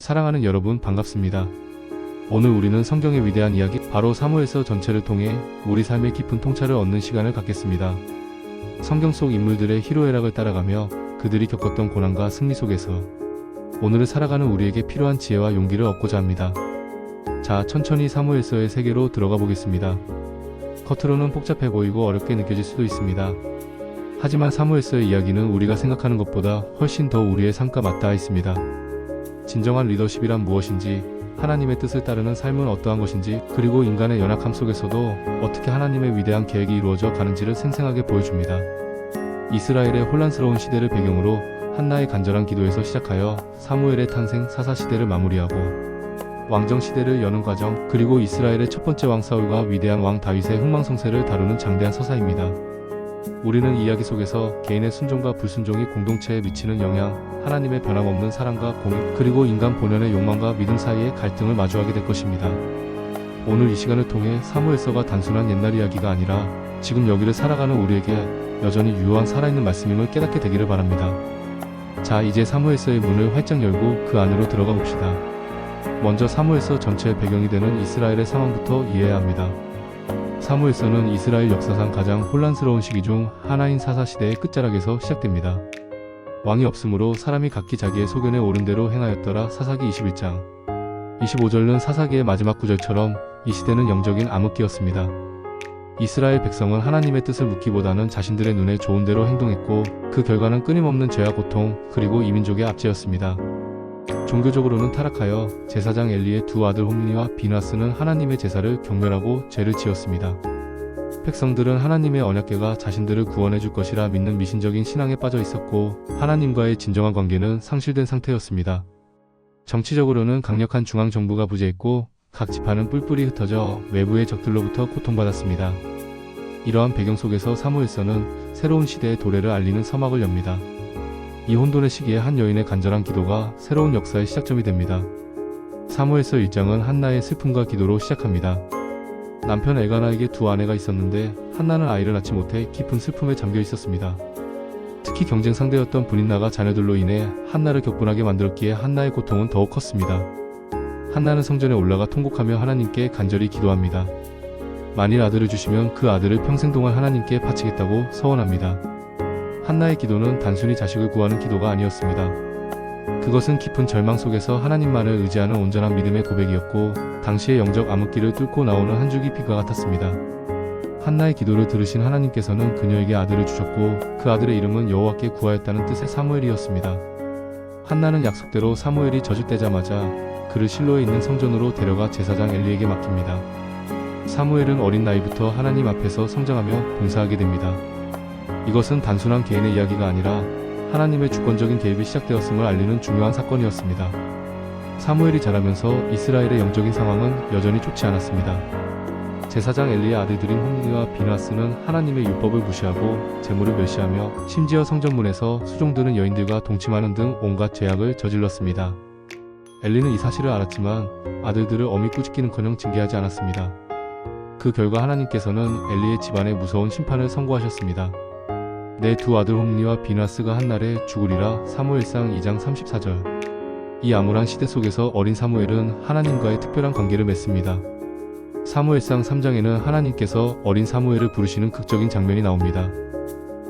사랑하는 여러분 반갑습니다. 오늘 우리는 성경의 위대한 이야기 바로 사무엘서 전체를 통해 우리 삶의 깊은 통찰을 얻는 시간을 갖겠습니다. 성경 속 인물들의 희로애락을 따라가며 그들이 겪었던 고난과 승리 속에서 오늘을 살아가는 우리에게 필요한 지혜와 용기를 얻고자 합니다. 자, 천천히 사무엘서의 세계로 들어가 보겠습니다. 겉으로는 복잡해 보이고 어렵게 느껴질 수도 있습니다. 하지만 사무엘서의 이야기는 우리가 생각하는 것보다 훨씬 더 우리의 삶과 맞닿아 있습니다. 진정한 리더십이란 무엇인지, 하나님의 뜻을 따르는 삶은 어떠한 것인지, 그리고 인간의 연약함 속에서도 어떻게 하나님의 위대한 계획이 이루어져 가는지를 생생하게 보여줍니다. 이스라엘의 혼란스러운 시대를 배경으로 한나의 간절한 기도에서 시작하여 사무엘의 탄생, 사사시대를 마무리하고 왕정시대를 여는 과정, 그리고 이스라엘의 첫 번째 왕 사울과 위대한 왕 다윗의 흥망성쇠를 다루는 장대한 서사입니다. 우리는 이 이야기 속에서 개인의 순종과 불순종이 공동체에 미치는 영향, 하나님의 변함없는 사랑과 공의, 그리고 인간 본연의 욕망과 믿음 사이의 갈등을 마주하게 될 것입니다. 오늘 이 시간을 통해 사무엘서가 단순한 옛날 이야기가 아니라 지금 여기를 살아가는 우리에게 여전히 유효한 살아있는 말씀임을 깨닫게 되기를 바랍니다. 자, 이제 사무엘서의 문을 활짝 열고 그 안으로 들어가 봅시다. 먼저 사무엘서 전체의 배경이 되는 이스라엘의 상황부터 이해해야 합니다. 사무엘서는 이스라엘 역사상 가장 혼란스러운 시기 중 하나인 사사시대의 끝자락에서 시작됩니다. 왕이 없으므로 사람이 각기 자기의 소견에 옳은 대로 행하였더라. 사사기 21장 25절은 사사기의 마지막 구절처럼 이 시대는 영적인 암흑기였습니다. 이스라엘 백성은 하나님의 뜻을 묻기보다는 자신들의 눈에 좋은 대로 행동했고 그 결과는 끊임없는 죄와 고통, 그리고 이민족의 압제였습니다. 종교적으로는 타락하여 제사장 엘리의 두 아들 홈리와 비나스는 하나님의 제사를 경멸하고 죄를 지었습니다. 백성들은 하나님의 언약궤가 자신들을 구원해 줄 것이라 믿는 미신적인 신앙에 빠져 있었고 하나님과의 진정한 관계는 상실된 상태였습니다. 정치적으로는 강력한 중앙정부가 부재했고 각 지파는 뿔뿔이 흩어져 외부의 적들로부터 고통받았습니다. 이러한 배경 속에서 사무엘서는 새로운 시대의 도래를 알리는 서막을 엽니다. 이 혼돈의 시기에 한 여인의 간절한 기도가 새로운 역사의 시작점이 됩니다. 사무엘서 1장은 한나의 슬픔과 기도로 시작합니다. 남편 엘가나에게 두 아내가 있었는데 한나는 아이를 낳지 못해 깊은 슬픔에 잠겨 있었습니다. 특히 경쟁 상대였던 브닌나가 자녀들로 인해 한나를 격분하게 만들었기에 한나의 고통은 더욱 컸습니다. 한나는 성전에 올라가 통곡하며 하나님께 간절히 기도합니다. 만일 아들을 주시면 그 아들을 평생 동안 하나님께 바치겠다고 서원합니다. 한나의 기도는 단순히 자식을 구하는 기도가 아니었습니다. 그것은 깊은 절망 속에서 하나님만을 의지하는 온전한 믿음의 고백이었고 당시의 영적 암흑기를 뚫고 나오는 한 줄기 빛과 같았습니다. 한나의 기도를 들으신 하나님께서는 그녀에게 아들을 주셨고 그 아들의 이름은 여호와께 구하였다는 뜻의 사무엘이었습니다. 한나는 약속대로 사무엘이 저주되자마자 그를 실로에 있는 성전으로 데려가 제사장 엘리에게 맡깁니다. 사무엘은 어린 나이부터 하나님 앞에서 성장하며 봉사하게 됩니다. 이것은 단순한 개인의 이야기가 아니라 하나님의 주권적인 개입이 시작되었음을 알리는 중요한 사건이었습니다. 사무엘이 자라면서 이스라엘의 영적인 상황은 여전히 좋지 않았습니다. 제사장 엘리의 아들들인 홈리와 비나스는 하나님의 율법을 무시하고 재물을 멸시하며 심지어 성전문에서 수종드는 여인들과 동침하는 등 온갖 죄악을 저질렀습니다. 엘리는 이 사실을 알았지만 아들들을 엄히 꾸짖기는커녕 징계하지 않았습니다. 그 결과 하나님께서는 엘리의 집안에 무서운 심판을 선고하셨습니다. 내 두 아들 홈리와 비나스가 한날에 죽으리라. 사무엘상 2장 34절. 이 암울한 시대 속에서 어린 사무엘은 하나님과의 특별한 관계를 맺습니다. 사무엘상 3장에는 하나님께서 어린 사무엘을 부르시는 극적인 장면이 나옵니다.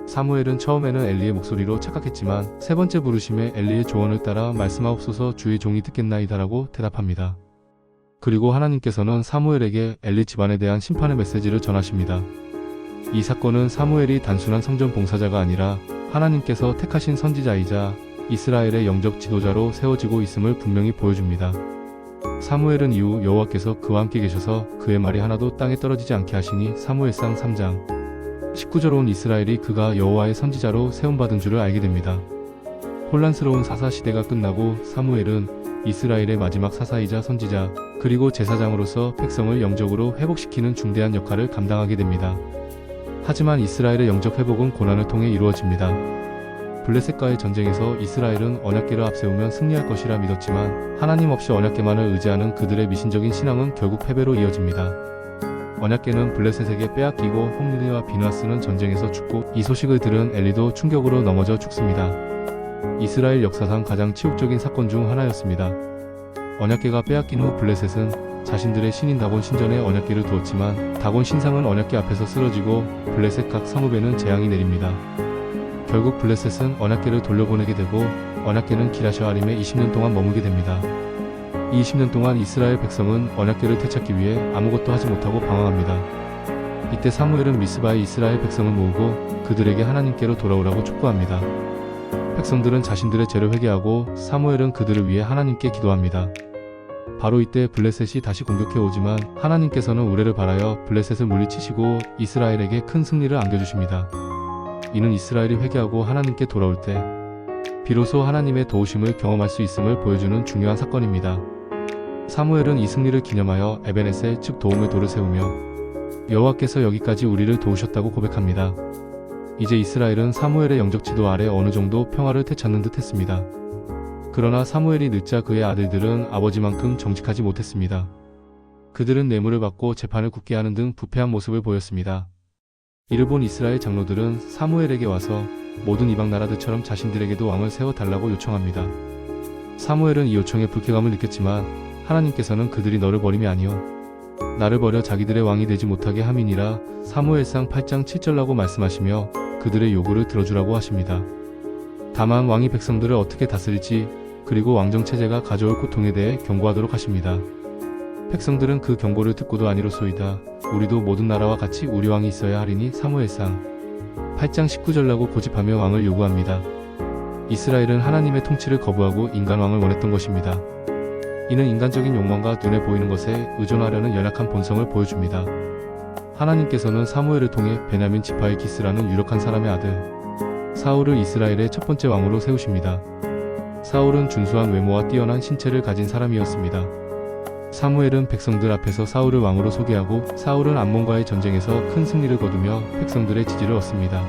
사무엘은 처음에는 엘리의 목소리로 착각했지만 세 번째 부르심에 엘리의 조언을 따라 말씀하옵소서 주의 종이 듣겠나이다라고 대답합니다. 그리고 하나님께서는 사무엘에게 엘리 집안에 대한 심판의 메시지를 전하십니다. 이 사건은 사무엘이 단순한 성전 봉사자가 아니라 하나님께서 택하신 선지자이자 이스라엘의 영적 지도자로 세워지고 있음을 분명히 보여줍니다. 사무엘은 이후 여호와께서 그와 함께 계셔서 그의 말이 하나도 땅에 떨어지지 않게 하시니 사무엘상 3장 19절 온 이스라엘이 그가 여호와의 선지자로 세움받은 줄을 알게 됩니다. 혼란스러운 사사시대가 끝나고 사무엘은 이스라엘의 마지막 사사이자 선지자 그리고 제사장으로서 백성을 영적으로 회복시키는 중대한 역할을 감당하게 됩니다. 하지만 이스라엘의 영적 회복은 고난을 통해 이루어집니다. 블레셋과의 전쟁에서 이스라엘은 언약궤를 앞세우면 승리할 것이라 믿었지만 하나님 없이 언약궤만을 의지하는 그들의 미신적인 신앙은 결국 패배로 이어집니다. 언약궤는 블레셋에게 빼앗기고 홈리와 비나스는 전쟁에서 죽고 이 소식을 들은 엘리도 충격으로 넘어져 죽습니다. 이스라엘 역사상 가장 치욕적인 사건 중 하나였습니다. 언약궤가 빼앗긴 후 블레셋은 자신들의 신인 다곤 신전에 언약궤를 두었지만 다곤 신상은 언약궤 앞에서 쓰러지고 블레셋 각 성읍에는 재앙이 내립니다. 결국 블레셋은 언약궤를 돌려보내게 되고 언약궤는 기라시아림에 20년 동안 머물게 됩니다. 이 20년 동안 이스라엘 백성은 언약궤를 되찾기 위해 아무것도 하지 못하고 방황합니다. 이때 사무엘은 미스바에 이스라엘 백성을 모으고 그들에게 하나님께로 돌아오라고 촉구합니다. 백성들은 자신들의 죄를 회개하고 사무엘은 그들을 위해 하나님께 기도합니다. 바로 이때 블레셋이 다시 공격해 오지만 하나님께서는 우레를 발하여 블레셋을 물리치시고 이스라엘에게 큰 승리를 안겨주십니다. 이는 이스라엘이 회개하고 하나님께 돌아올 때 비로소 하나님의 도우심을 경험할 수 있음을 보여주는 중요한 사건입니다. 사무엘은 이 승리를 기념하여 에베네셀 즉 도움의 돌을 세우며 여호와께서 여기까지 우리를 도우셨다고 고백합니다. 이제 이스라엘은 사무엘의 영적 지도 아래 어느 정도 평화를 되찾는 듯 했습니다. 그러나 사무엘이 늦자 그의 아들들은 아버지만큼 정직하지 못했습니다. 그들은 뇌물을 받고 재판을 굳게 하는 등 부패한 모습을 보였습니다. 이를 본 이스라엘 장로들은 사무엘에게 와서 모든 이방 나라들처럼 자신들에게도 왕을 세워달라고 요청합니다. 사무엘은 이 요청에 불쾌감을 느꼈지만 하나님께서는 그들이 너를 버림이 아니요 나를 버려 자기들의 왕이 되지 못하게 함이니라 사무엘상 8장 7절라고 말씀하시며 그들의 요구를 들어주라고 하십니다. 다만 왕이 백성들을 어떻게 다스릴지 그리고 왕정체제가 가져올 고통에 대해 경고하도록 하십니다. 백성들은 그 경고를 듣고도 아니로소이다. 우리도 모든 나라와 같이 우리 왕이 있어야 하리니 사무엘상 8장 19절라고 고집하며 왕을 요구합니다. 이스라엘은 하나님의 통치를 거부하고 인간왕을 원했던 것입니다. 이는 인간적인 욕망과 눈에 보이는 것에 의존하려는 연약한 본성을 보여줍니다. 하나님께서는 사무엘을 통해 베냐민 지파의 기스라는 유력한 사람의 아들 사울을 이스라엘의 첫 번째 왕으로 세우십니다. 사울은 준수한 외모와 뛰어난 신체를 가진 사람이었습니다. 사무엘은 백성들 앞에서 사울을 왕으로 소개하고 사울은 암몬과의 전쟁에서 큰 승리를 거두며 백성들의 지지를 얻습니다.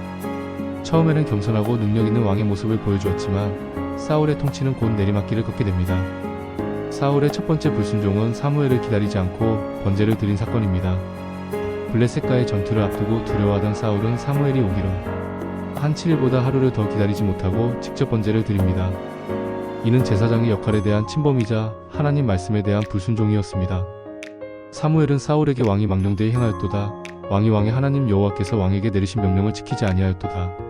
처음에는 겸손하고 능력 있는 왕의 모습을 보여주었지만 사울의 통치는 곧 내리막길을 걷게 됩니다. 사울의 첫 번째 불순종은 사무엘을 기다리지 않고 번제를 드린 사건입니다. 블레셋과의 전투를 앞두고 두려워하던 사울은 사무엘이 오기로 한 7일보다 하루를 더 기다리지 못하고 직접 번제를 드립니다. 이는 제사장의 역할에 대한 침범이자 하나님 말씀에 대한 불순종이었습니다. 사무엘은 사울에게 왕이 망령되이 행하였도다. 왕이 왕의 하나님 여호와께서 왕에게 내리신 명령을 지키지 아니하였도다.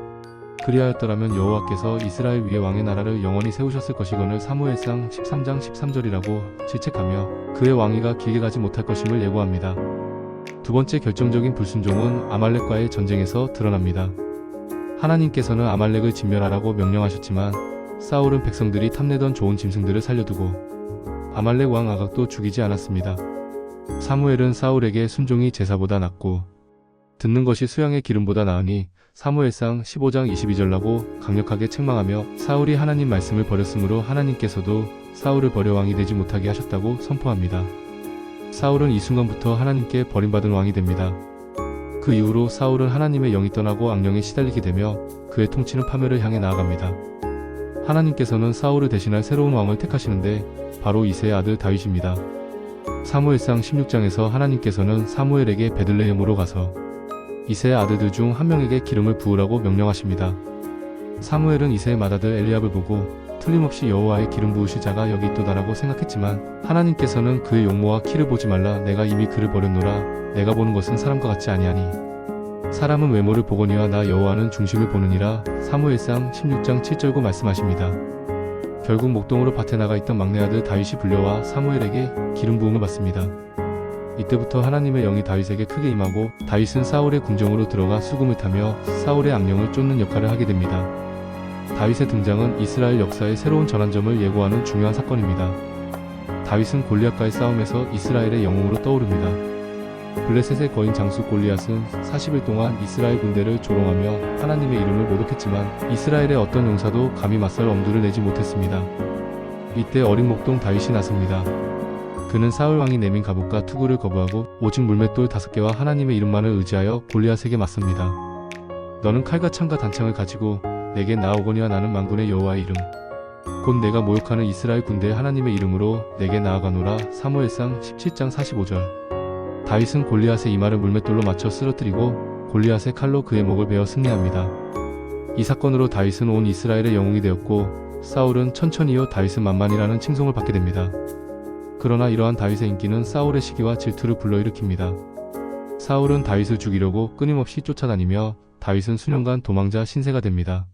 그리하였더라면 여호와께서 이스라엘 위에 왕의 나라를 영원히 세우셨을 것이거늘 사무엘상 13장 13절이라고 질책하며 그의 왕위가 길게 가지 못할 것임을 예고합니다. 두 번째 결정적인 불순종은 아말렉과의 전쟁에서 드러납니다. 하나님께서는 아말렉을 진멸하라고 명령하셨지만 사울은 백성들이 탐내던 좋은 짐승들을 살려두고 아말렉 왕 아각도 죽이지 않았습니다. 사무엘은 사울에게 순종이 제사보다 낫고 듣는 것이 수양의 기름보다 나으니 사무엘상 15장 22절라고 강력하게 책망하며 사울이 하나님 말씀을 버렸으므로 하나님께서도 사울을 버려 왕이 되지 못하게 하셨다고 선포합니다. 사울은 이 순간부터 하나님께 버림받은 왕이 됩니다. 그 이후로 사울은 하나님의 영이 떠나고 악령에 시달리게 되며 그의 통치는 파멸을 향해 나아갑니다. 하나님께서는 사울을 대신할 새로운 왕을 택하시는데 바로 이새의 아들 다윗입니다. 사무엘상 16장에서 하나님께서는 사무엘에게 베들레헴으로 가서 이새의 아들들 중 한 명에게 기름을 부으라고 명령하십니다. 사무엘은 이새의 맏아들 엘리압을 보고 틀림없이 여호와의 기름 부으실 자가 여기 있도다라고 생각했지만 하나님께서는 그의 용모와 키를 보지 말라. 내가 이미 그를 버렸노라. 내가 보는 것은 사람과 같지 아니하니 사람은 외모를 보거니와 나 여호와는 중심을 보느니라. 사무엘상 16장 7절고 말씀하십니다. 결국 목동으로 밭에 나가 있던 막내 아들 다윗이 불려와 사무엘에게 기름 부음을 받습니다. 이때부터 하나님의 영이 다윗에게 크게 임하고 다윗은 사울의 궁정으로 들어가 수금을 타며 사울의 악령을 쫓는 역할을 하게 됩니다. 다윗의 등장은 이스라엘 역사의 새로운 전환점을 예고하는 중요한 사건입니다. 다윗은 골리앗과의 싸움에서 이스라엘의 영웅으로 떠오릅니다. 블레셋의 거인 장수 골리앗은 40일 동안 이스라엘 군대를 조롱하며 하나님의 이름을 모독했지만 이스라엘의 어떤 용사도 감히 맞설 엄두를 내지 못했습니다. 이때 어린 목동 다윗이 나섭니다. 그는 사울왕이 내민 갑옷과 투구를 거부하고 오직 물맷돌 5개와 하나님의 이름만을 의지하여 골리앗에게 맞섭니다. 너는 칼과 창과 단창을 가지고 내게 나아오거니와 나는 만군의 여호와의 이름 곧 내가 모욕하는 이스라엘 군대의 하나님의 이름으로 내게 나아가노라. 사무엘상 17장 45절. 다윗은 골리앗의 이마를 물맷돌로 맞춰 쓰러뜨리고 골리앗의 칼로 그의 목을 베어 승리합니다. 이 사건으로 다윗은 온 이스라엘의 영웅이 되었고 사울은 천천히요 다윗은 만만이라는 칭송을 받게 됩니다. 그러나 이러한 다윗의 인기는 사울의 시기와 질투를 불러일으킵니다. 사울은 다윗을 죽이려고 끊임없이 쫓아다니며 다윗은 수년간 도망자 신세가 됩니다.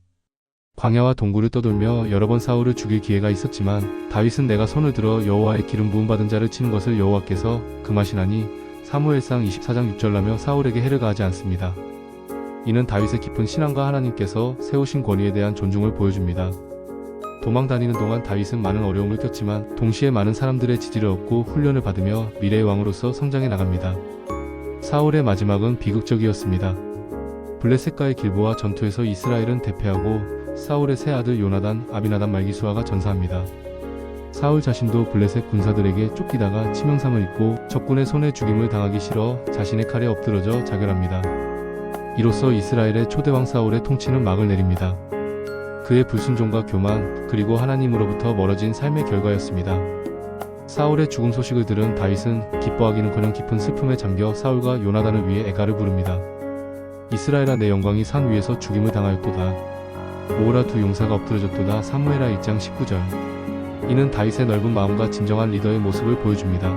광야와 동굴을 떠돌며 여러 번 사울을 죽일 기회가 있었지만 다윗은 내가 손을 들어 여호와의 기름 부음 받은 자를 치는 것을 여호와께서 금하시나니 사무엘상 24장 6절라며 사울에게 해를 가하지 않습니다. 이는 다윗의 깊은 신앙과 하나님께서 세우신 권위에 대한 존중을 보여줍니다. 도망 다니는 동안 다윗은 많은 어려움을 겪지만 동시에 많은 사람들의 지지를 얻고 훈련을 받으며 미래의 왕으로서 성장해 나갑니다. 사울의 마지막은 비극적이었습니다. 블레셋과의 길보아 전투에서 이스라엘은 대패하고 사울의 세 아들 요나단, 아비나답, 말기수아가 전사합니다. 사울 자신도 블레셋 군사들에게 쫓기다가 치명상을 입고 적군의 손에 죽임을 당하기 싫어 자신의 칼에 엎드러져 자결합니다. 이로써 이스라엘의 초대왕 사울의 통치는 막을 내립니다. 그의 불순종과 교만, 그리고 하나님으로부터 멀어진 삶의 결과였습니다. 사울의 죽음 소식을 들은 다윗은 기뻐하기는커녕 깊은 슬픔에 잠겨 사울과 요나단을 위해 애가를 부릅니다. 이스라엘아, 내 영광이 산 위에서 죽임을 당하였도다. 모으라, 두 용사가 엎드러졌도다. 사무엘하 1장 19절. 이는 다윗의 넓은 마음과 진정한 리더의 모습을 보여줍니다.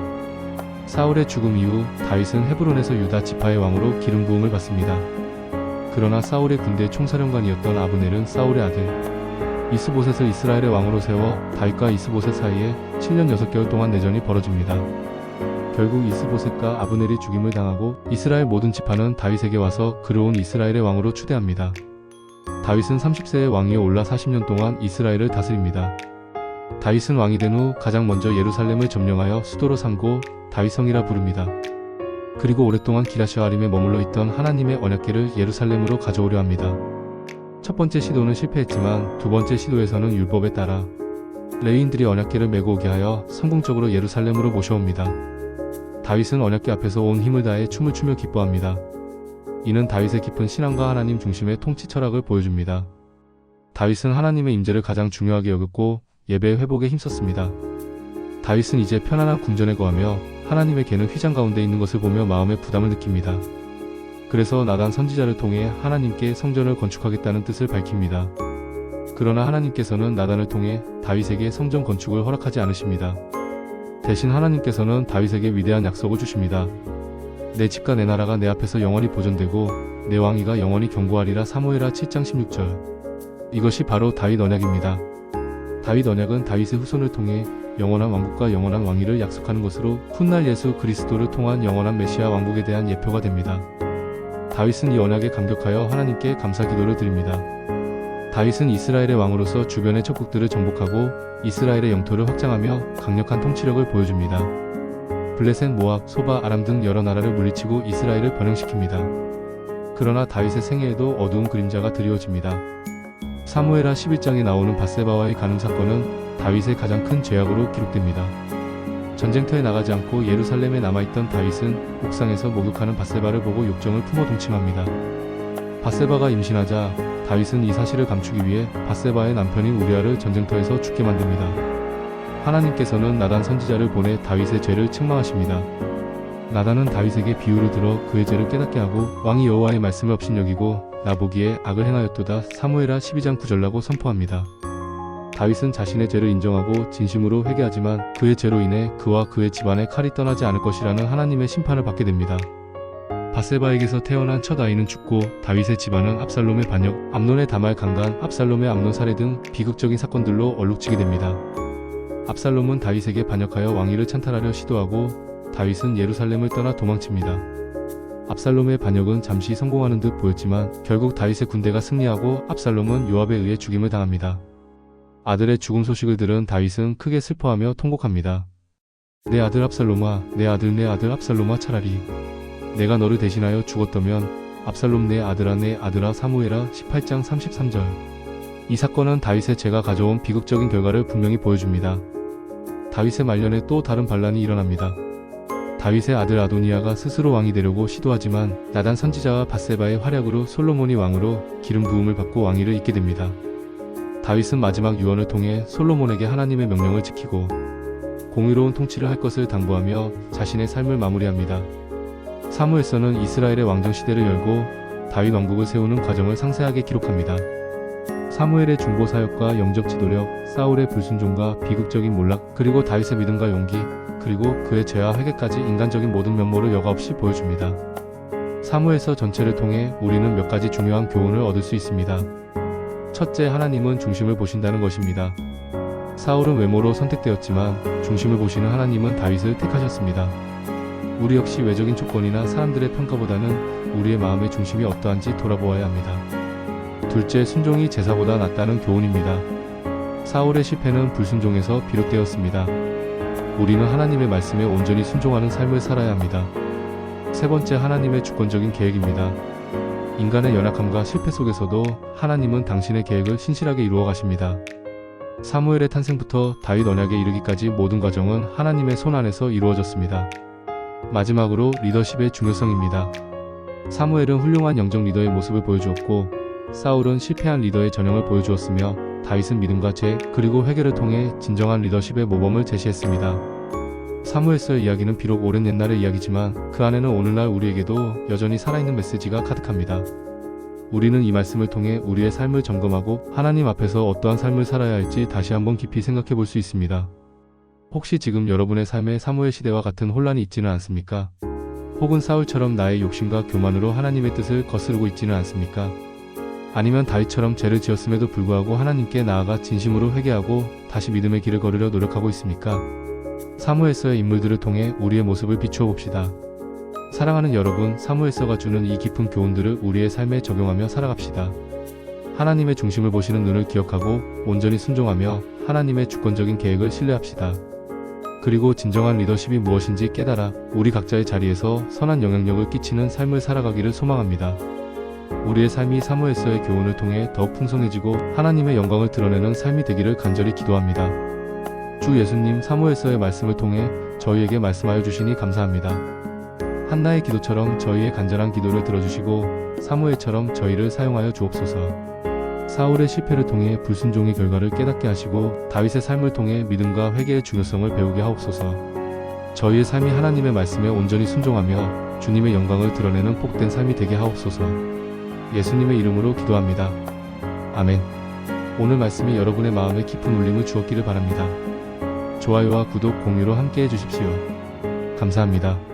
사울의 죽음 이후 다윗은 헤브론에서 유다 지파의 왕으로 기름 부음을 받습니다. 그러나 사울의 군대 총사령관이었던 아브넬은 사울의 아들 이스보셋을 이스라엘의 왕으로 세워 다윗과 이스보셋 사이에 7년 6개월 동안 내전이 벌어집니다. 결국 이스보셋과 아브넬이 죽임을 당하고 이스라엘 모든 지파는 다윗에게 와서 그를 온 이스라엘의 왕으로 추대합니다. 다윗은 30세의 왕위에 올라 40년 동안 이스라엘을 다스립니다. 다윗은 왕이 된 후 가장 먼저 예루살렘을 점령하여 수도로 삼고 다윗성이라 부릅니다. 그리고 오랫동안 기랴시아림에 머물러 있던 하나님의 언약궤를 예루살렘으로 가져오려 합니다. 첫 번째 시도는 실패했지만 두 번째 시도에서는 율법에 따라 레위인들이 언약궤를 메고 오게 하여 성공적으로 예루살렘으로 모셔옵니다. 다윗은 언약궤 앞에서 온 힘을 다해 춤을 추며 기뻐합니다. 이는 다윗의 깊은 신앙과 하나님 중심의 통치 철학을 보여줍니다. 다윗은 하나님의 임재를 가장 중요하게 여겼고 예배의 회복에 힘썼습니다. 다윗은 이제 편안한 궁전에 거하며 하나님의 궤는 휘장 가운데 있는 것을 보며 마음의 부담을 느낍니다. 그래서 나단 선지자를 통해 하나님께 성전을 건축하겠다는 뜻을 밝힙니다. 그러나 하나님께서는 나단을 통해 다윗에게 성전 건축을 허락하지 않으십니다. 대신 하나님께서는 다윗에게 위대한 약속을 주십니다. 내 집과 내 나라가 내 앞에서 영원히 보존되고 내 왕위가 영원히 견고하리라. 사무엘하 7장 16절. 이것이 바로 다윗 언약입니다. 다윗 언약은 다윗의 후손을 통해 영원한 왕국과 영원한 왕위를 약속하는 것으로 훗날 예수 그리스도를 통한 영원한 메시아 왕국에 대한 예표가 됩니다. 다윗은 이 언약에 감격하여 하나님께 감사 기도를 드립니다. 다윗은 이스라엘의 왕으로서 주변의 척국들을 정복하고 이스라엘의 영토를 확장하며 강력한 통치력을 보여줍니다. 블레셋, 모압, 소바, 아람 등 여러 나라를 물리치고 이스라엘을 번영시킵니다. 그러나 다윗의 생애에도 어두운 그림자가 드리워집니다. 사무엘하 11장에 나오는 밧세바와의 간음 사건은 다윗의 가장 큰 죄악으로 기록됩니다. 전쟁터에 나가지 않고 예루살렘에 남아있던 다윗은 옥상에서 목욕하는 밧세바를 보고 욕정을 품어 동침합니다. 밧세바가 임신하자 다윗은 이 사실을 감추기 위해 밧세바의 남편인 우리아를 전쟁터에서 죽게 만듭니다. 하나님께서는 나단 선지자를 보내 다윗의 죄를 책망하십니다. 나단은 다윗에게 비유를 들어 그의 죄를 깨닫게 하고 왕이 여호와의 말씀을 업신여기고 나 보기에 악을 행하였도다. 사무엘하 12장 9절라고 선포합니다. 다윗은 자신의 죄를 인정하고 진심으로 회개하지만 그의 죄로 인해 그와 그의 집안의 칼이 떠나지 않을 것이라는 하나님의 심판을 받게 됩니다. 밧세바에게서 태어난 첫 아이는 죽고 다윗의 집안은 압살롬의 반역, 암논의 다말 강간, 압살롬의 암논 살해 등 비극적인 사건들로 얼룩지게 됩니다. 압살롬은 다윗에게 반역하여 왕위를 찬탈하려 시도하고 다윗은 예루살렘을 떠나 도망칩니다. 압살롬의 반역은 잠시 성공하는 듯 보였지만 결국 다윗의 군대가 승리하고 압살롬은 요압에 의해 죽임을 당합니다. 아들의 죽음 소식을 들은 다윗은 크게 슬퍼하며 통곡합니다. 내 아들 압살롬아, 내 아들 압살롬아, 차라리 내가 너를 대신하여 죽었다면 압살롬 내 아들아. 사무엘하 18장 33절. 이 사건은 다윗의 죄가 가져온 비극적인 결과를 분명히 보여줍니다. 다윗의 말년에 또 다른 반란이 일어납니다. 다윗의 아들 아도니아가 스스로 왕이 되려고 시도하지만 나단 선지자와 밧세바의 활약으로 솔로몬이 왕으로 기름 부음을 받고 왕위를 잇게 됩니다. 다윗은 마지막 유언을 통해 솔로몬에게 하나님의 명령을 지키고 공의로운 통치를 할 것을 당부하며 자신의 삶을 마무리합니다. 사무엘서는 이스라엘의 왕정 시대를 열고 다윗 왕국을 세우는 과정을 상세하게 기록합니다. 사무엘의 중보 사역과 영적 지도력, 사울의 불순종과 비극적인 몰락, 그리고 다윗의 믿음과 용기, 그리고 그의 죄와 회개까지 인간적인 모든 면모를 여과 없이 보여줍니다. 사무엘서 전체를 통해 우리는 몇 가지 중요한 교훈을 얻을 수 있습니다. 첫째, 하나님은 중심을 보신다는 것입니다. 사울은 외모로 선택되었지만 중심을 보시는 하나님은 다윗을 택하셨습니다. 우리 역시 외적인 조건이나 사람들의 평가보다는 우리의 마음의 중심이 어떠한지 돌아보아야 합니다. 둘째, 순종이 제사보다 낫다는 교훈입니다. 사울의 실패는 불순종에서 비롯되었습니다. 우리는 하나님의 말씀에 온전히 순종하는 삶을 살아야 합니다. 세 번째, 하나님의 주권적인 계획입니다. 인간의 연약함과 실패 속에서도 하나님은 당신의 계획을 신실하게 이루어 가십니다. 사무엘의 탄생부터 다윗 언약에 이르기까지 모든 과정은 하나님의 손 안에서 이루어졌습니다. 마지막으로 리더십의 중요성입니다. 사무엘은 훌륭한 영적 리더의 모습을 보여주었고 사울은 실패한 리더의 전형을 보여주었으며 다윗은 믿음과 죄 그리고 회개를 통해 진정한 리더십의 모범을 제시했습니다. 사무엘서의 이야기는 비록 오랜 옛날의 이야기지만 그 안에는 오늘날 우리에게도 여전히 살아있는 메시지가 가득합니다. 우리는 이 말씀을 통해 우리의 삶을 점검하고 하나님 앞에서 어떠한 삶을 살아야 할지 다시 한번 깊이 생각해 볼 수 있습니다. 혹시 지금 여러분의 삶에 사무엘 시대와 같은 혼란이 있지는 않습니까? 혹은 사울처럼 나의 욕심과 교만으로 하나님의 뜻을 거스르고 있지는 않습니까? 아니면 다윗처럼 죄를 지었음에도 불구하고 하나님께 나아가 진심으로 회개하고 다시 믿음의 길을 걸으려 노력하고 있습니까? 사무엘서의 인물들을 통해 우리의 모습을 비추어 봅시다. 사랑하는 여러분, 사무엘서가 주는 이 깊은 교훈들을 우리의 삶에 적용하며 살아갑시다. 하나님의 중심을 보시는 눈을 기억하고 온전히 순종하며 하나님의 주권적인 계획을 신뢰합시다. 그리고 진정한 리더십이 무엇인지 깨달아 우리 각자의 자리에서 선한 영향력을 끼치는 삶을 살아가기를 소망합니다. 우리의 삶이 사무엘서의 교훈을 통해 더욱 풍성해지고 하나님의 영광을 드러내는 삶이 되기를 간절히 기도합니다. 주 예수님, 사무엘서의 말씀을 통해 저희에게 말씀하여 주시니 감사합니다. 한나의 기도처럼 저희의 간절한 기도를 들어주시고 사무엘처럼 저희를 사용하여 주옵소서. 사울의 실패를 통해 불순종의 결과를 깨닫게 하시고 다윗의 삶을 통해 믿음과 회개의 중요성을 배우게 하옵소서. 저희의 삶이 하나님의 말씀에 온전히 순종하며 주님의 영광을 드러내는 복된 삶이 되게 하옵소서. 예수님의 이름으로 기도합니다. 아멘. 오늘 말씀이 여러분의 마음에 깊은 울림을 주었기를 바랍니다. 좋아요와 구독, 공유로 함께 해주십시오. 감사합니다.